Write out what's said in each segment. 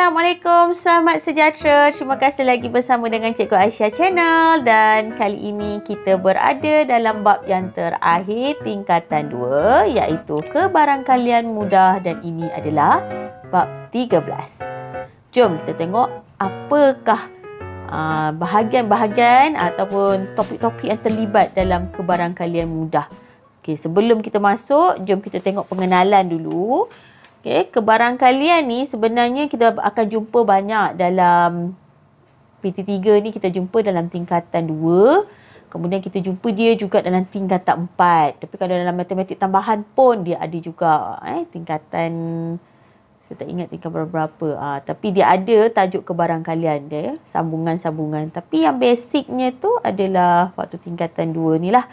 Assalamualaikum, selamat sejahtera. Terima kasih lagi bersama dengan Cikgu Aisyah Channel. Dan kali ini kita berada dalam bab yang terakhir tingkatan 2, iaitu kebarangkalian mudah, dan ini adalah bab 13. Jom kita tengok apakah bahagian-bahagian ataupun topik-topik yang terlibat dalam kebarangkalian mudah. Okey, sebelum kita masuk, jom kita tengok pengenalan dulu. Okay, kebarangkalian ni sebenarnya kita akan jumpa banyak dalam PT3 ni, kita jumpa dalam tingkatan 2. Kemudian kita jumpa dia juga dalam tingkatan 4. Tapi kalau dalam matematik tambahan pun dia ada juga. Tingkatan, saya tak ingat tingkatan berapa. Tapi dia ada tajuk kebarangkalian dia, sambungan-sambungan. Tapi yang basicnya tu adalah waktu tingkatan 2 ni lah.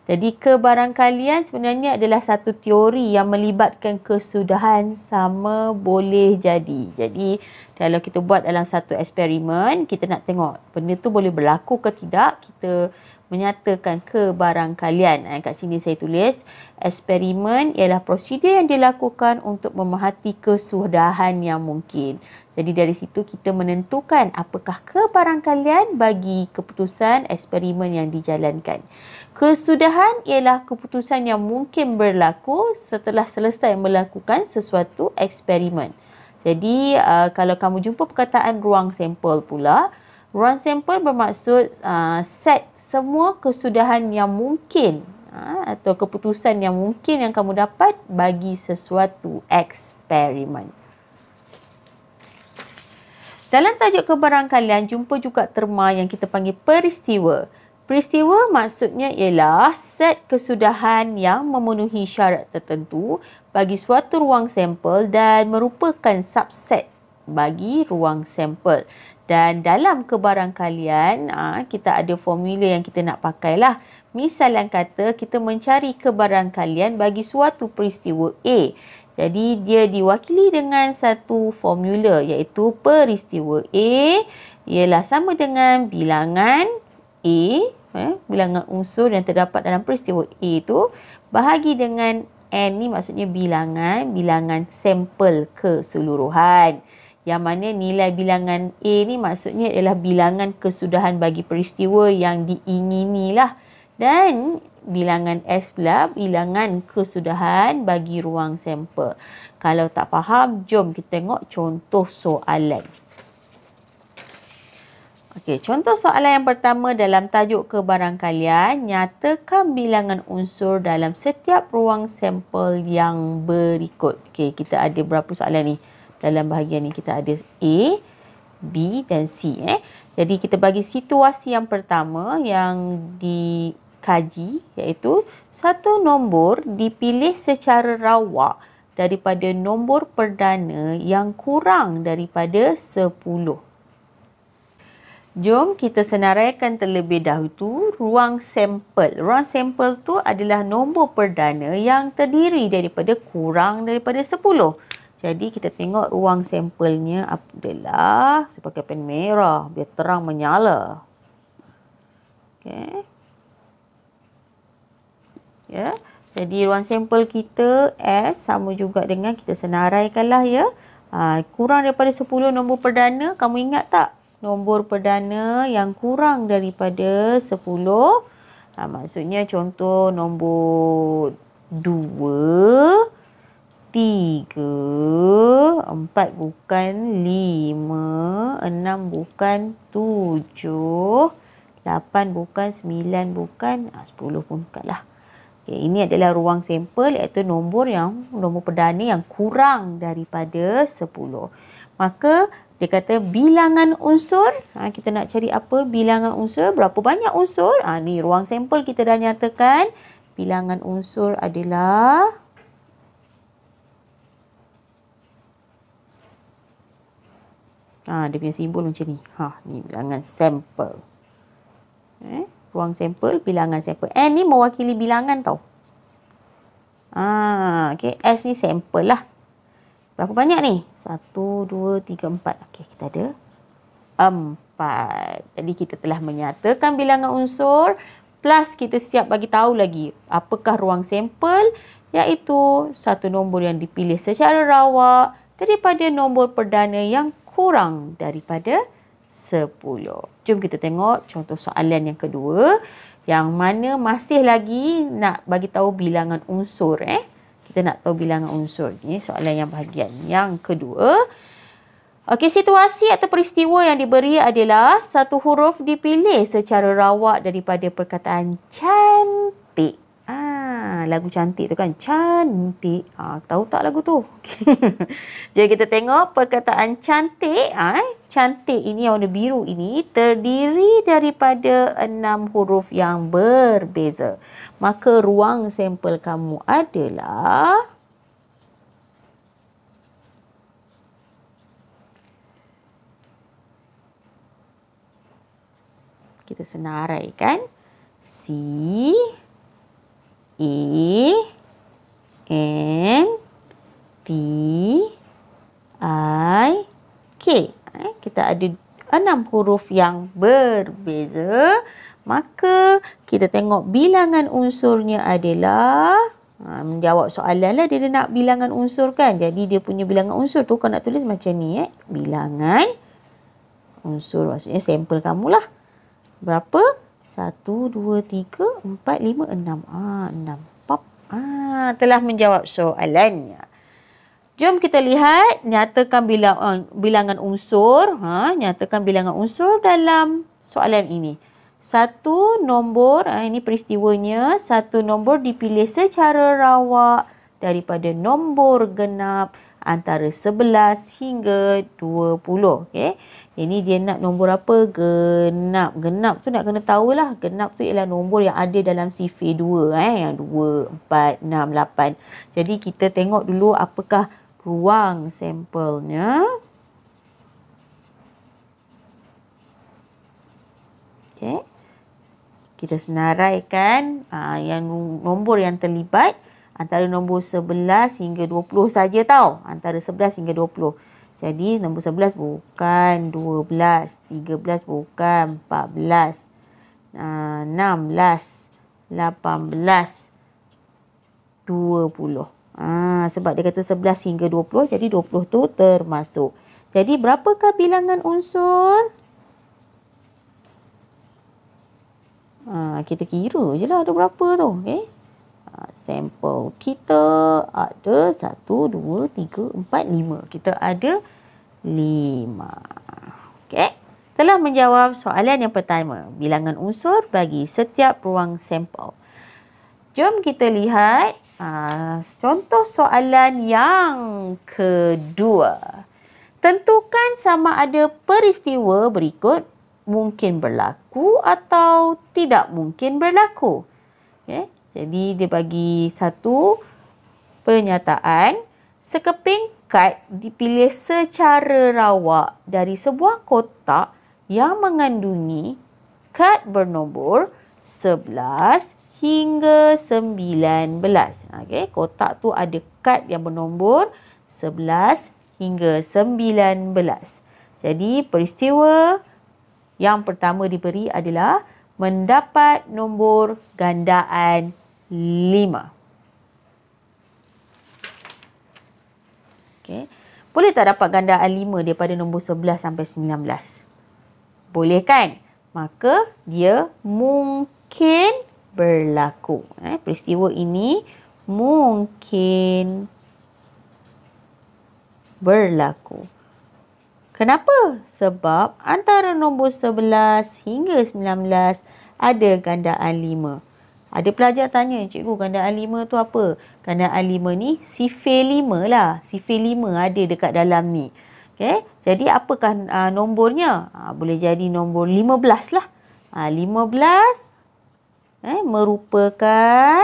Jadi kebarangkalian sebenarnya adalah satu teori yang melibatkan kesudahan sama boleh jadi. Jadi kalau kita buat dalam satu eksperimen, kita nak tengok benda tu boleh berlaku ke tidak, kita menyatakan kebarangkalian. Kat sini saya tulis, eksperimen ialah prosedur yang dilakukan untuk memerhati kesudahan yang mungkin. Jadi dari situ kita menentukan apakah kebarangkalian bagi keputusan eksperimen yang dijalankan. Kesudahan ialah keputusan yang mungkin berlaku setelah selesai melakukan sesuatu eksperimen. Jadi kalau kamu jumpa perkataan ruang sampel pula, ruang sampel bermaksud set semua kesudahan yang mungkin atau keputusan yang mungkin yang kamu dapat bagi sesuatu eksperimen. Dalam tajuk kebarangkalian, jumpa juga terma yang kita panggil peristiwa. Peristiwa maksudnya ialah set kesudahan yang memenuhi syarat tertentu bagi suatu ruang sampel dan merupakan subset bagi ruang sampel. Dan dalam kebarangkalian, kita ada formula yang kita nak pakailah. Misal yang kata kita mencari kebarangkalian bagi suatu peristiwa A. Jadi dia diwakili dengan satu formula, iaitu peristiwa A ialah sama dengan bilangan A, bilangan unsur yang terdapat dalam peristiwa A itu bahagi dengan N, ni maksudnya bilangan sampel keseluruhan. Yang mana nilai bilangan A ni maksudnya adalah bilangan kesudahan bagi peristiwa yang diingini lah. Dan bilangan S pula bilangan kesudahan bagi ruang sampel. Kalau tak faham, jom kita tengok contoh soalan. Okey, contoh soalan yang pertama dalam tajuk kebarangkalian, nyatakan bilangan unsur dalam setiap ruang sampel yang berikut. Okey, kita ada berapa soalan ni? Dalam bahagian ni kita ada A, B dan C. Jadi kita bagi situasi yang pertama yang dikaji, iaitu satu nombor dipilih secara rawak daripada nombor perdana yang kurang daripada 10. Jom kita senaraikan terlebih dahulu ruang sampel. Ruang sampel tu adalah nombor perdana yang terdiri daripada kurang daripada 10. Jadi kita tengok ruang sampelnya adalah, saya pakai pen merah biar terang menyala. Okey. Ya. Jadi ruang sampel kita S sama juga dengan kita senaraikanlah ya. Kurang daripada 10 nombor perdana, kamu ingat tak? Nombor perdana yang kurang daripada 10. Maksudnya contoh nombor 2, 3, 4 bukan 5, 6 bukan 7, 8 bukan 9 bukan 10 pun bukanlah. Okay, ini adalah ruang sampel, iaitu nombor perdana yang kurang daripada 10. Maka dia kata bilangan unsur, kita nak cari apa bilangan unsur, berapa banyak unsur? Ni ruang sampel kita dah nyatakan. Bilangan unsur adalah dia punya simbol macam ni. Ni bilangan sampel. Ruang sampel, bilangan sampel. N ni mewakili bilangan tau. Okay. S ni sampel lah. Berapa banyak ni? 1, 2, 3, 4. Okey, kita ada 4. Jadi kita telah menyatakan bilangan unsur plus kita siap bagi tahu lagi apakah ruang sampel, iaitu satu nombor yang dipilih secara rawak daripada nombor perdana yang kurang daripada 10. Jom kita tengok contoh soalan yang kedua, yang mana masih lagi nak bagi tahu bilangan unsur. Kita nak tahu bilangan unsur. Ini soalan yang bahagian yang kedua. Okey, situasi atau peristiwa yang diberi adalah satu huruf dipilih secara rawak daripada perkataan cantik. Lagu cantik tu kan, cantik. Tahu tak lagu tu? Jadi kita tengok perkataan cantik. Cantik ini yang warna biru ini terdiri daripada 6 huruf yang berbeza. Maka ruang sampel kamu adalah kita senaraikan C, E, N, T, I, K. Kita ada 6 huruf yang berbeza. Maka kita tengok bilangan unsurnya adalah menjawab soalan lah, dia nak bilangan unsur kan. Jadi dia punya bilangan unsur tu kau nak tulis macam ni. Bilangan unsur maksudnya sampel kamu lah. Berapa? 1, 2, 3, 4, 5, 6. 6. Pop. Telah menjawab soalannya. Jom kita lihat, nyatakan bilangan unsur. Nyatakan bilangan unsur dalam soalan ini. Satu nombor, ini peristiwanya. Satu nombor dipilih secara rawak daripada nombor genap antara 11 hingga 20. Okey. Ini dia nak nombor apa? Genap. Genap tu nak kena tahulah. Genap tu ialah nombor yang ada dalam sifir 2. Yang 2, 4, 6, 8. Jadi kita tengok dulu apakah ruang sampelnya. Okey. Kita senaraikan yang nombor yang terlibat antara nombor 11 hingga 20 saja tau. Antara 11 hingga 20. Jadi nombor 11 bukan 12, 13 bukan 14, 16, 18, 20. Sebab dia kata 11 hingga 20, jadi 20 tu termasuk. Jadi berapakah bilangan unsur? Kita kira je lah ada berapa tu. Okay? Sampel kita ada 1, 2, 3, 4, 5. Kita ada 5. Okey. Telah menjawab soalan yang pertama. Bilangan unsur bagi setiap ruang sampel. Jom kita lihat contoh soalan yang kedua. Tentukan sama ada peristiwa berikut mungkin berlaku atau tidak mungkin berlaku. Okay. Jadi dia bagi satu pernyataan. Sekeping kad dipilih secara rawak dari sebuah kotak yang mengandungi kad bernombor 11 hingga 19. Okay. Kotak tu ada kad yang bernombor 11 hingga 19. Jadi peristiwa yang pertama diberi adalah mendapat nombor gandaan 5. Okay. Boleh tak dapat gandaan 5 daripada nombor 11 sampai 19? Boleh kan? Maka dia mungkin berlaku. Peristiwa ini mungkin berlaku. Kenapa? Sebab antara nombor 11 hingga 19 ada gandaan 5. Ada pelajar tanya, cikgu gandaan 5 tu apa? Gandaan 5 ni sifir 5 lah. Sifir 5 ada dekat dalam ni. Okay? Jadi apakah nombornya? Boleh jadi nombor 15 lah. 15 merupakan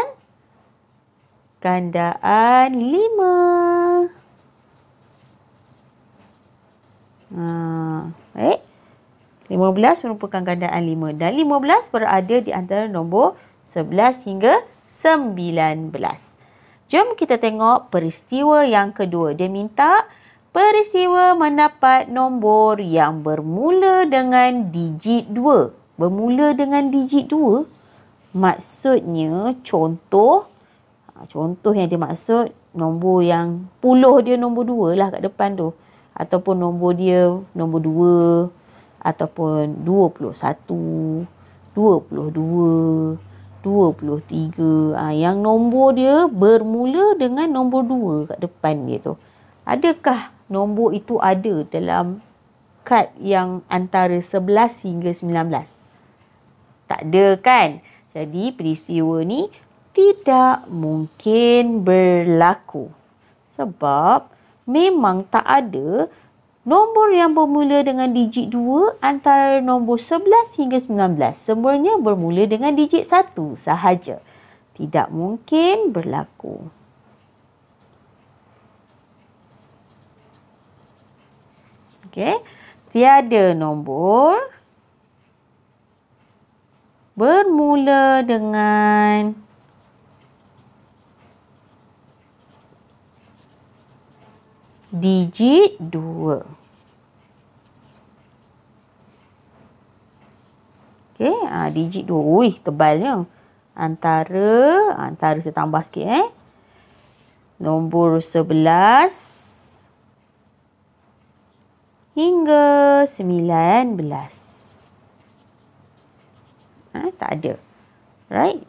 gandaan 5. 15 merupakan gandaan 5 dan 15 berada di antara nombor 11 hingga 19. Jom kita tengok peristiwa yang kedua. Dia minta peristiwa mendapat nombor yang bermula dengan digit 2. Bermula dengan digit 2 maksudnya contoh yang dia maksud nombor yang puluh dia nombor 2 lah kat depan tu. ataupun nombor dia nombor 2 ataupun 21, 22, 23. Yang nombor dia bermula dengan nombor 2 kat depan dia tu. Adakah nombor itu ada dalam kad yang antara 11 hingga 19? Tak ada kan? Jadi peristiwa ni tidak mungkin berlaku. Sebab memang tak ada nombor yang bermula dengan digit 2 antara nombor 11 hingga 19. Semuanya bermula dengan digit 1 sahaja. Tidak mungkin berlaku. Okey. Tiada nombor bermula dengan digit 2. Okey, digit 2. Ui, tebalnya. Antara saya tambah sikit nombor 11 hingga 19. Tak ada. Right?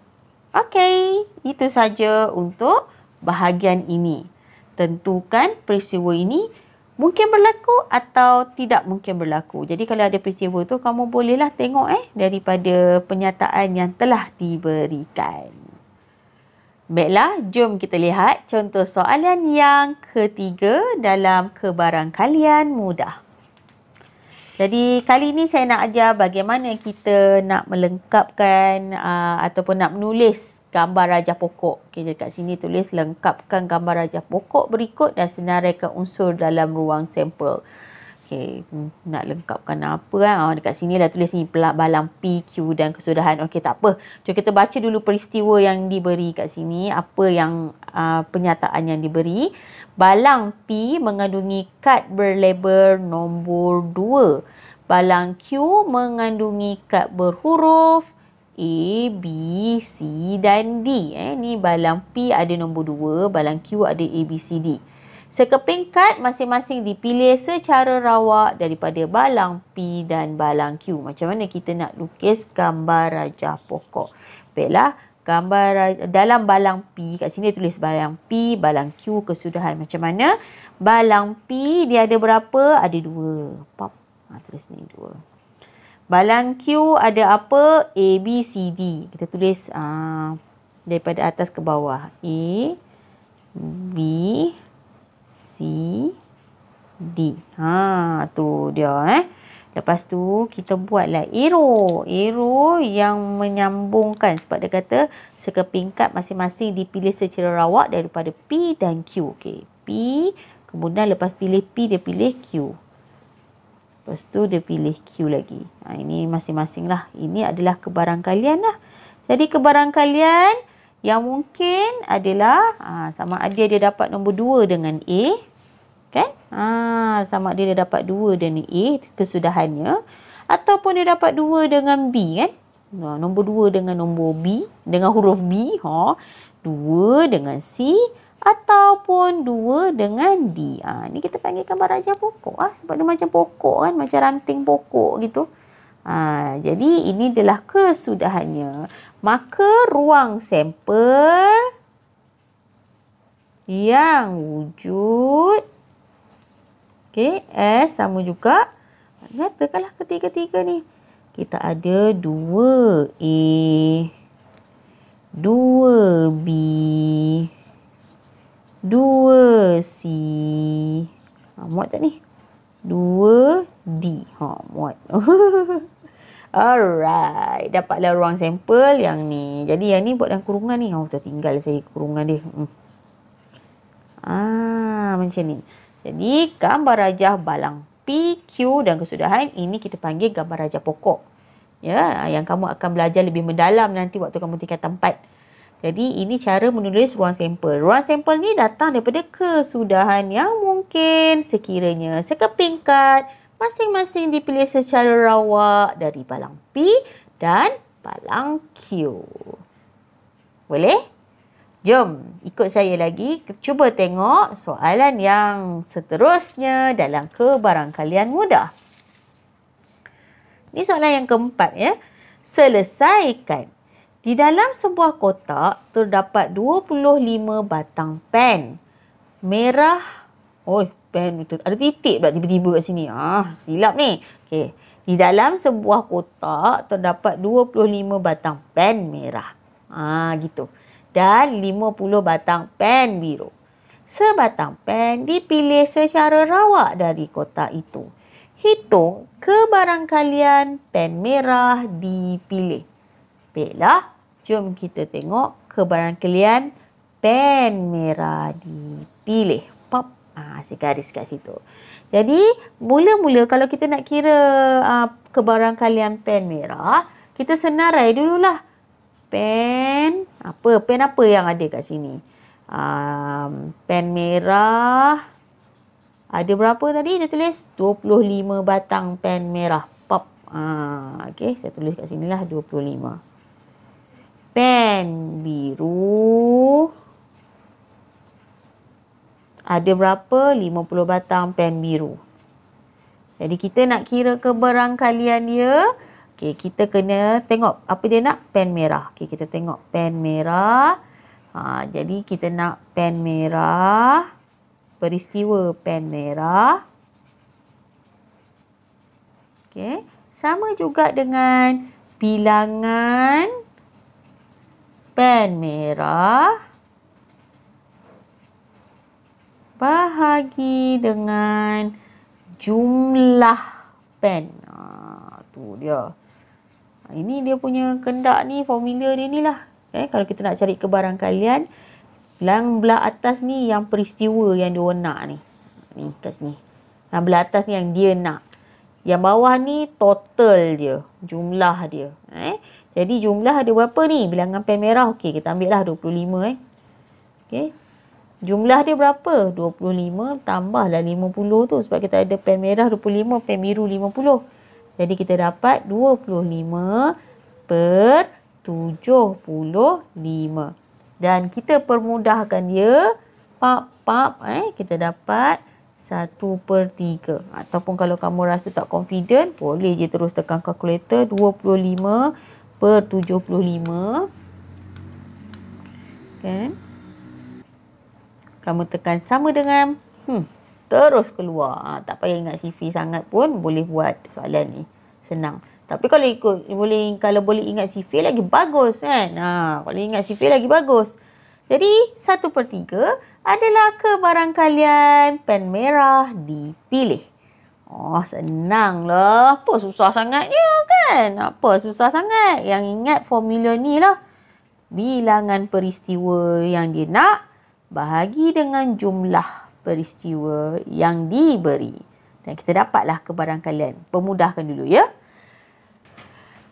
Okey, itu saja untuk bahagian ini. Tentukan peristiwa ini mungkin berlaku atau tidak mungkin berlaku. Jadi kalau ada peristiwa tu, kamu bolehlah tengok daripada penyataan yang telah diberikan. Baiklah, jom kita lihat contoh soalan yang ketiga dalam kebarangkalian mudah. Jadi kali ini saya nak ajar bagaimana kita nak melengkapkan ataupun nak menulis gambar rajah pokok. Okay, dekat sini tulis lengkapkan gambar rajah pokok berikut dan senaraikan unsur dalam ruang sampel. Okay, nak lengkapkan apa kan? Dekat sini dah tulis ni balang P, Q dan kesudahan. Okey, tak apa. Jom kita baca dulu peristiwa yang diberi kat sini. Apa yang penyataan yang diberi. Balang P mengandungi kad berlabel nombor 2. Balang Q mengandungi kad berhuruf A, B, C dan D. Ni balang P ada nombor 2, balang Q ada A, B, C, D. Sekeping kad masing-masing dipilih secara rawak daripada balang P dan balang Q. Macam mana kita nak lukis gambar rajah pokok? Baiklah. Gambar dalam balang P, kat sini tulis balang P, balang Q, kesudahan. Macam mana? Balang P dia ada berapa? Ada 2. Pop. Tulis ni 2. Balang Q ada apa? A, B, C, D. Kita tulis daripada atas ke bawah. A, B, C, D. Tu dia Lepas tu kita buatlah arrow. Arrow yang menyambungkan sebab dia kata sekeping kad masing-masing dipilih secara rawak daripada P dan Q. Okey, P, kemudian lepas pilih P dia pilih Q. Lepas tu dia pilih Q lagi. Ini masing-masing lah. Ini adalah kebarangkalian lah. Jadi kebarangkalian yang mungkin adalah sama ada dia dapat nombor 2 dengan A. Kan? Sama ada dia dapat 2 dengan A, kesudahannya. Ataupun dia dapat 2 dengan B, kan? Nombor 2 dengan nombor B, dengan huruf B. 2 dengan C. Ataupun 2 dengan D. Ni kita panggil gambar rajah pokok. Sebab dia macam pokok, kan? Macam ranting pokok gitu. Jadi ini adalah kesudahannya. Maka ruang sampel yang wujud S sama juga. Nyatakanlah ketiga-tiga ni. Kita ada 2A, 2B, 2C. Muat tak ni? 2D. Muat. Alright. Dapatlah ruang sampel yang ni. Jadi yang ni buat dalam kurungan ni. Tertinggal saya kurungan dia. Macam ni. Jadi, gambar rajah balang P, Q dan kesudahan ini kita panggil gambar rajah pokok. Ya, yang kamu akan belajar lebih mendalam nanti waktu kamu tingkatan 4. Jadi, ini cara menulis ruang sampel. Ruang sampel ni datang daripada kesudahan yang mungkin sekiranya sekeping kad masing-masing dipilih secara rawak dari balang P dan balang Q. Boleh? Jom ikut saya lagi. Cuba tengok soalan yang seterusnya dalam kebarangkalian mudah. Ini soalan yang keempat ya. Selesaikan. Di dalam sebuah kotak terdapat 25 batang pen. Merah. Oh, pen itu. Ada titik pula tiba-tiba kat sini. Silap ni. Okey. Di dalam sebuah kotak terdapat 25 batang pen merah. Gitu. Dan 50 batang pen biru. Sebatang pen dipilih secara rawak dari kotak itu. Hitung kebarangkalian pen merah dipilih. Baiklah, jom kita tengok kebarangkalian pen merah dipilih. Pop. Saya garis kat situ. Jadi, mula-mula kalau kita nak kira kebarangkalian pen merah, kita senarai dululah. Pen apa yang ada kat sini? Pen merah. Ada berapa tadi dia tulis? 25 batang pen merah. Pop. Okey, saya tulis kat sinilah 25. Pen biru. Ada berapa? 50 batang pen biru. Jadi kita nak kira kebarangkalian dia. Okey, kita kena tengok apa dia nak? Pen merah. Okey, kita tengok pen merah. Jadi kita nak pen merah. Peristiwa pen merah. Okey, sama juga dengan bilangan pen merah bahagi dengan jumlah pen. Tu dia. Ini dia punya kendak ni, formula dia ni lah. Kalau kita nak cari kebarangkalian, yang belah atas ni yang peristiwa yang dia nak ni. Ni kat sini. Yang belah atas ni yang dia nak. Yang bawah ni total dia. Jumlah dia. Jadi jumlah ada berapa ni? Bilangan pen merah. Okey, kita ambil lah 25. Okey. Jumlah dia berapa? 25 tambahlah 50 tu. Sebab kita ada pen merah 25, pen biru 50. Jadi kita dapat 25 per 75. Dan kita permudahkan dia. Kita dapat 1/3. Ataupun kalau kamu rasa tak confident, boleh je terus tekan kalkulator. 25 per 75. Kan? Kamu tekan sama dengan terus keluar. Tak payah ingat CV sangat pun boleh buat soalan ni. Senang. Tapi kalau boleh ingat CV lagi bagus kan. Kalau ingat CV lagi bagus. Jadi 1/3 adalah kebarangkalian pen merah dipilih. Senang lah. Apa susah sangatnya kan? Apa susah sangat? Yang ingat formula ni lah. Bilangan peristiwa yang dia nak bahagi dengan jumlah peristiwa yang diberi. Dan kita dapatlah kebarangkalian. Pemudahkan dulu ya.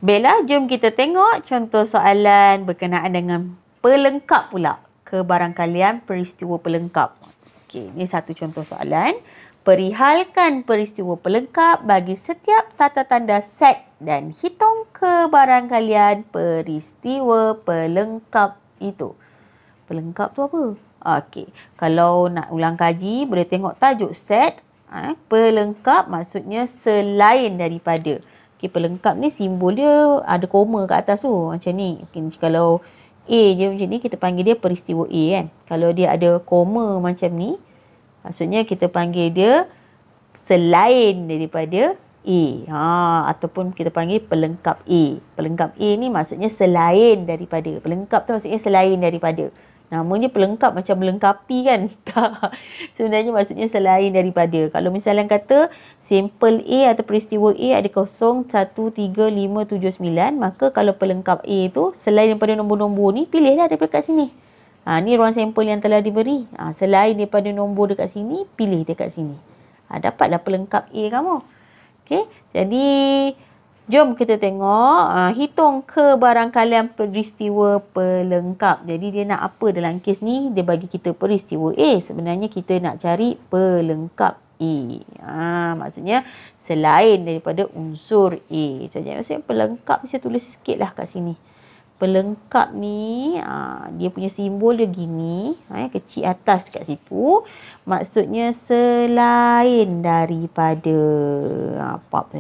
Baiklah, jom kita tengok contoh soalan berkenaan dengan pelengkap pula. Kebarangkalian peristiwa pelengkap. Okey, ini satu contoh soalan. Perihalkan peristiwa pelengkap bagi setiap tata tanda set dan hitung kebarangkalian peristiwa pelengkap itu. Pelengkap tu apa? Okey, kalau nak ulang kaji boleh tengok tajuk set. Pelengkap maksudnya selain daripada. Okey, pelengkap ni simbol dia ada koma kat atas tu. Macam ni. Mungkin kalau A je macam ni, kita panggil dia peristiwa A kan. Kalau dia ada koma macam ni, maksudnya kita panggil dia selain daripada A. Ataupun kita panggil pelengkap A. Pelengkap A ni maksudnya selain daripada. Pelengkap tu maksudnya selain daripada. Namanya pelengkap macam melengkapi kan? Tak. Sebenarnya maksudnya selain daripada. Kalau misalnya kata sampel A atau peristiwa A ada 0, 1, 3, 5, 7, 9. Maka kalau pelengkap A tu selain daripada nombor-nombor ni, pilihlah daripada kat sini. Ni ruang sampel yang telah diberi. Selain daripada nombor dekat sini, pilih dekat sini. Dapatlah pelengkap A kamu. Okey. Jadi jom kita tengok, hitung kebarangkalian peristiwa pelengkap. Jadi dia nak apa dalam kes ni? Dia bagi kita peristiwa A. Sebenarnya kita nak cari pelengkap A. Maksudnya selain daripada unsur A. Maksudnya pelengkap saya tulis sikit lah kat sini. pelengkap ni, dia punya simbol dia gini, kecil atas kat situ. Maksudnya selain daripada,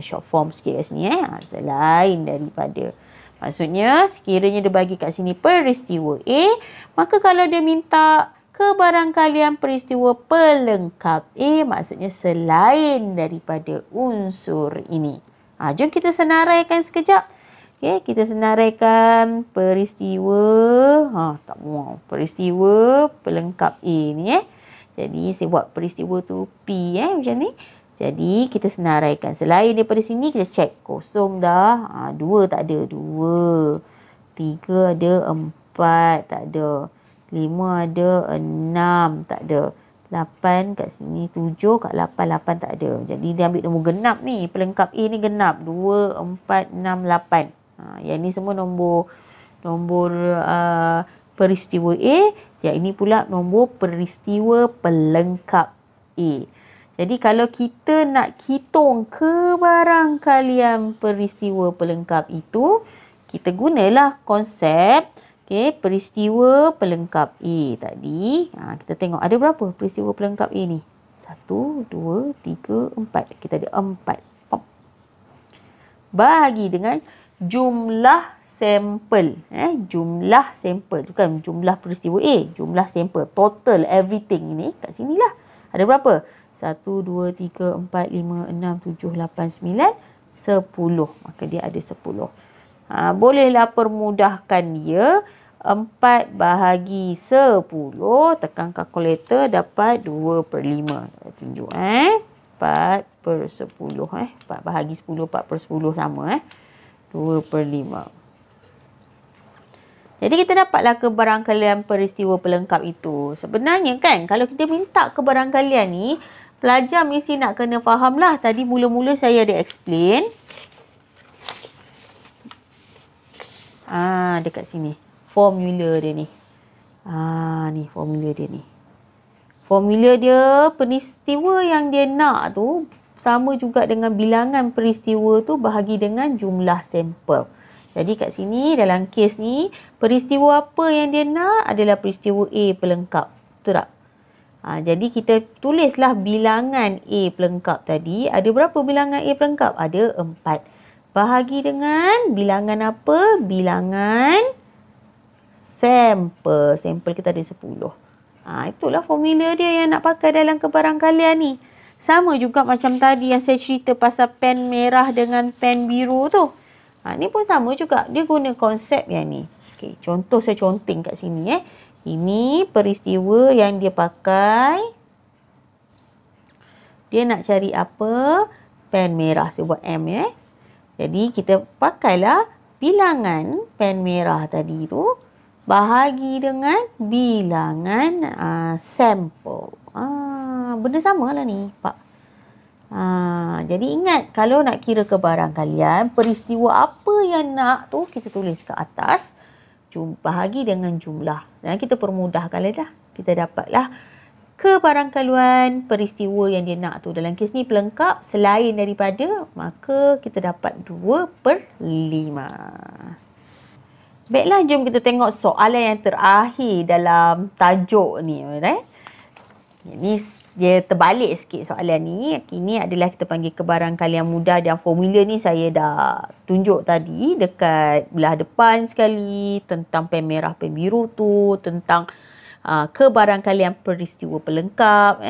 short form sikit kat sini, selain daripada. Maksudnya sekiranya dia bagi kat sini peristiwa A, maka kalau dia minta kebarangkalian peristiwa pelengkap A, maksudnya selain daripada unsur ini. Jom kita senaraikan sekejap. Okey, kita senaraikan peristiwa, tak mau, peristiwa pelengkap A ni Jadi saya buat peristiwa tu P macam ni. Jadi kita senaraikan. Selain daripada sini kita cek kosong dah. 2 tak ada, 2. 3 ada, 4 tak ada. 5 ada, 6 tak ada. 8 kat sini, 7 kat 8, 8 tak ada. Jadi dia ambil nombor genap ni. Pelengkap A ni genap. 2, 4, 6, 8. Yang ni semua nombor peristiwa A. Yang ini pula nombor peristiwa pelengkap A. Jadi kalau kita nak hitung kebarangkalian peristiwa pelengkap itu, kita gunalah konsep peristiwa pelengkap A tadi. Kita tengok ada berapa peristiwa pelengkap A ni? 1, 2, 3, 4. Kita ada 4. Bahagi dengan jumlah sampel. Jumlah sampel. Bukan jumlah peristiwa A. Jumlah sampel. Total everything ni kat sinilah. Ada berapa? 1, 2, 3, 4, 5, 6, 7, 8, 9, 10. Maka dia ada 10. Bolehlah permudahkan dia. 4 bahagi 10. Tekan kalkulator dapat 2/5. Tunjuk 4 per 10. 4 bahagi 10, 4 per 10 sama 2/5. Jadi kita dapatlah kebarangkalian peristiwa pelengkap itu. Sebenarnya kan kalau kita minta kebarangkalian ni, pelajar mesti nak kena faham lah. Tadi mula-mula saya ada explain. Dekat sini. Formula dia ni. Ni formula dia ni. Formula dia, peristiwa yang dia nak tu sama juga dengan bilangan peristiwa tu bahagi dengan jumlah sampel. Jadi kat sini dalam kes ni, peristiwa apa yang dia nak adalah peristiwa A pelengkap. Betul tak? Jadi kita tulislah bilangan A pelengkap tadi. Ada berapa bilangan A pelengkap? Ada 4. Bahagi dengan bilangan apa? Bilangan sampel. Sampel kita ada 10. Itulah formula dia yang nak pakai dalam kebarangkalian ni. Sama juga macam tadi yang saya cerita pasal pen merah dengan pen biru tu. Ni pun sama juga. Dia guna konsep yang ni. Okay, contoh saya conteng kat sini. Ini peristiwa yang dia pakai. Dia nak cari apa? Pen merah. Saya buat M Jadi kita pakailah bilangan pen merah tadi tu. Bahagi dengan bilangan sampel. Benda sama lah ni, Pak. Jadi ingat, kalau nak kira kebarangkalian, peristiwa apa yang nak tu kita tulis ke atas. Bahagi dengan jumlah. Dan kita permudahkan lah. Kita dapatlah kebarangkalian peristiwa yang dia nak tu. Dalam kes ni pelengkap selain daripada, maka kita dapat 2/5. Baiklah, jom kita tengok soalan yang terakhir dalam tajuk ni. Ini dia terbalik sikit soalan ni. Ini adalah kita panggil kebarangkalian mudah dan formula ni saya dah tunjuk tadi dekat belah depan sekali tentang pen merah, pen biru tu, tentang kebarangkalian peristiwa pelengkap.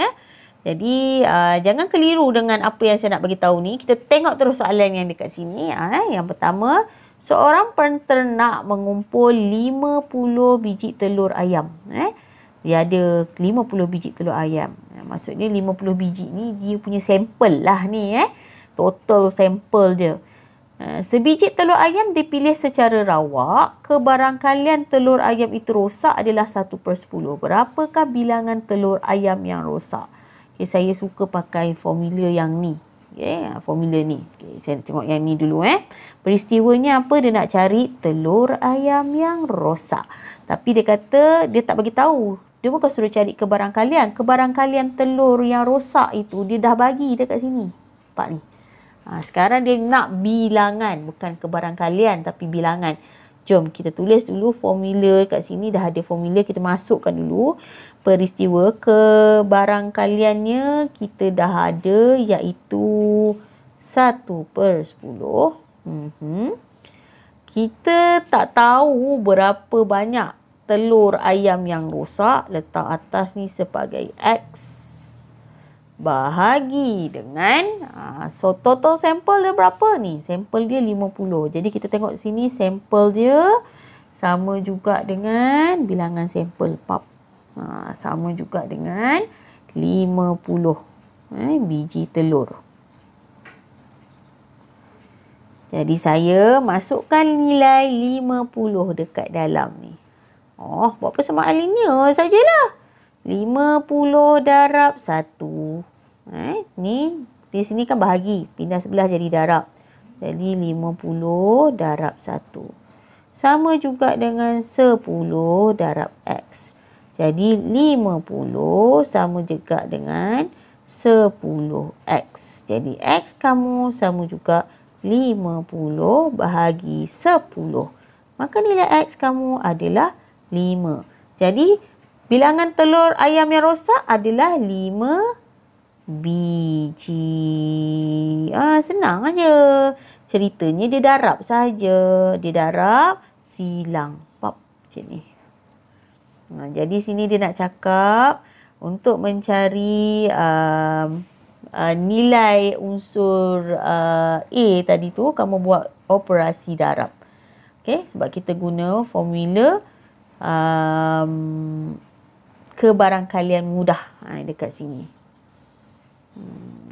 Jadi jangan keliru dengan apa yang saya nak bagi tahu ni. Kita tengok terus soalan yang dekat sini. Yang pertama, seorang penternak mengumpul 50 biji telur ayam. Dia ada 50 biji telur ayam. Maksudnya 50 biji ni dia punya sampel lah ni. Total sampel dia. Sebiji telur ayam dipilih secara rawak. Kebarangkalian telur ayam itu rosak adalah 1/10. Berapakah bilangan telur ayam yang rosak? Okay, saya suka pakai formula yang ni. Formula ni. Saya tengok yang ni dulu. Peristiwanya apa? Dia nak cari telur ayam yang rosak. Tapi dia kata dia tak bagi tahu. Dia bukan suruh cari kebarangkalian. Kebarangkalian telur yang rosak itu dia dah bagi dekat sini. Nampak ni. Sekarang dia nak bilangan. Bukan kebarangkalian tapi bilangan. Jom kita tulis dulu formula kat sini. Dah ada formula, kita masukkan dulu peristiwa kebarangkaliannya. Kita dah ada iaitu 1/10. Kita tak tahu berapa banyak telur ayam yang rosak. Letak atas ni sebagai X. Bahagi dengan so total sampel dia berapa ni? Sampel dia 50. Jadi kita tengok sini sampel dia sama juga dengan bilangan sampel pap. Sama juga dengan 50 biji telur. Jadi saya masukkan nilai 50 dekat dalam ni. Buat persamaan linear sajalah. 50 darab 1. Ni di sini kan bahagi, pindah sebelah jadi darab. Jadi 50 darab 1. Sama juga dengan 10 darab X. Jadi 50 sama juga dengan 10X. Jadi X kamu sama juga 50 bahagi 10. Maka nilai X kamu adalah 5. Jadi bilangan telur ayam yang rosak adalah 5 biji. Senang aja. Ceritanya dia darab saja. Dia darab, silang. Pop, macam ni. Jadi sini dia nak cakap untuk mencari nilai unsur A tadi tu, kamu buat operasi darab. Okay, sebab kita guna formula kebarangkalian mudah dekat sini.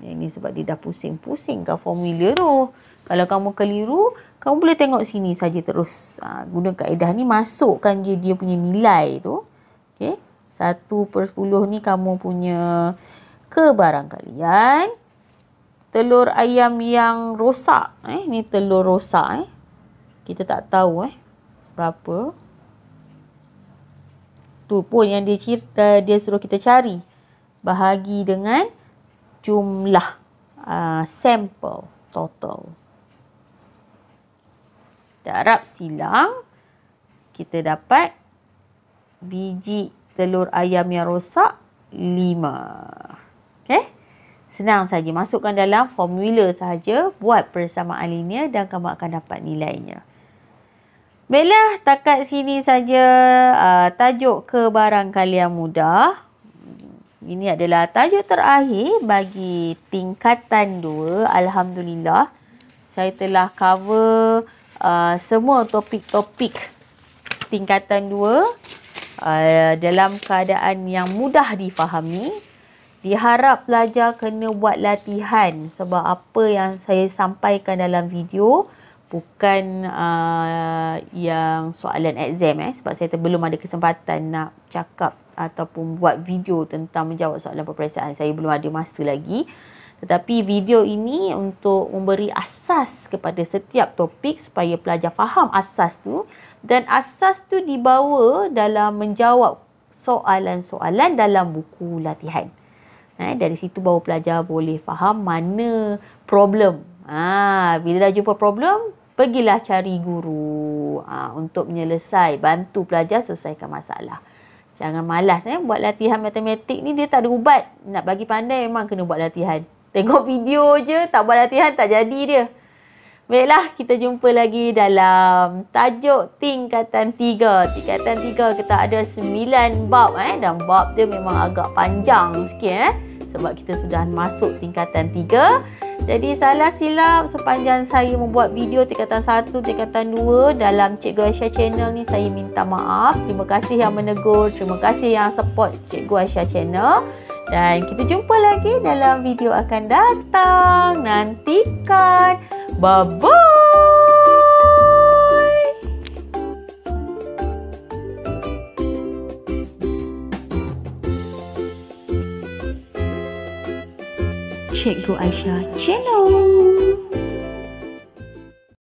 Ini sebab dia dah pusing-pusingkan formula tu. Kalau kamu keliru, kamu boleh tengok sini saja terus. Guna kaedah ni, masukkan je dia punya nilai tu. Okay. 1/10 ni kamu punya kebarangkalian. Telur ayam yang rosak. Ni telur rosak. Kita tak tahu berapa. Tu pun yang dia suruh kita cari. Bahagi dengan jumlah sampel total. Darab silang, kita dapat biji telur ayam yang rosak 5. Okay? Senang saja. Masukkan dalam formula sahaja, buat persamaan linear dan kamu akan dapat nilainya. Baiklah, takat sini saja tajuk kebarangkalian mudah. Ini adalah tajuk terakhir bagi tingkatan 2. Alhamdulillah, saya telah cover semua topik-topik tingkatan 2 dalam keadaan yang mudah difahami. Diharap pelajar kena buat latihan sebab apa yang saya sampaikan dalam video bukan yang soalan exam sebab saya belum ada kesempatan nak cakap ataupun buat video tentang menjawab soalan peperiksaan. Saya belum ada masa lagi. Tetapi video ini untuk memberi asas kepada setiap topik supaya pelajar faham asas tu, dan asas tu dibawa dalam menjawab soalan-soalan dalam buku latihan. Dari situ baru pelajar boleh faham mana problem. Bila dah jumpa problem, pergilah cari guru untuk bantu pelajar selesaikan masalah. Jangan malas buat latihan matematik ni, dia tak ada ubat. Nak bagi pandai memang kena buat latihan. Tengok video je, tak buat latihan tak jadi dia. Baiklah, kita jumpa lagi dalam tajuk tingkatan 3. Tingkatan 3 kita ada 9 bab dan bab dia memang agak panjang sikit sebab kita sudah masuk tingkatan 3. Jadi salah silap sepanjang saya membuat video tingkatan 1, tingkatan 2 dalam Cikgu Aisyah channel ni, saya minta maaf. Terima kasih yang menegur, terima kasih yang support Cikgu Aisyah channel. Dan kita jumpa lagi dalam video akan datang. Nantikan. Bye-bye. Cikgu Aisyah channel.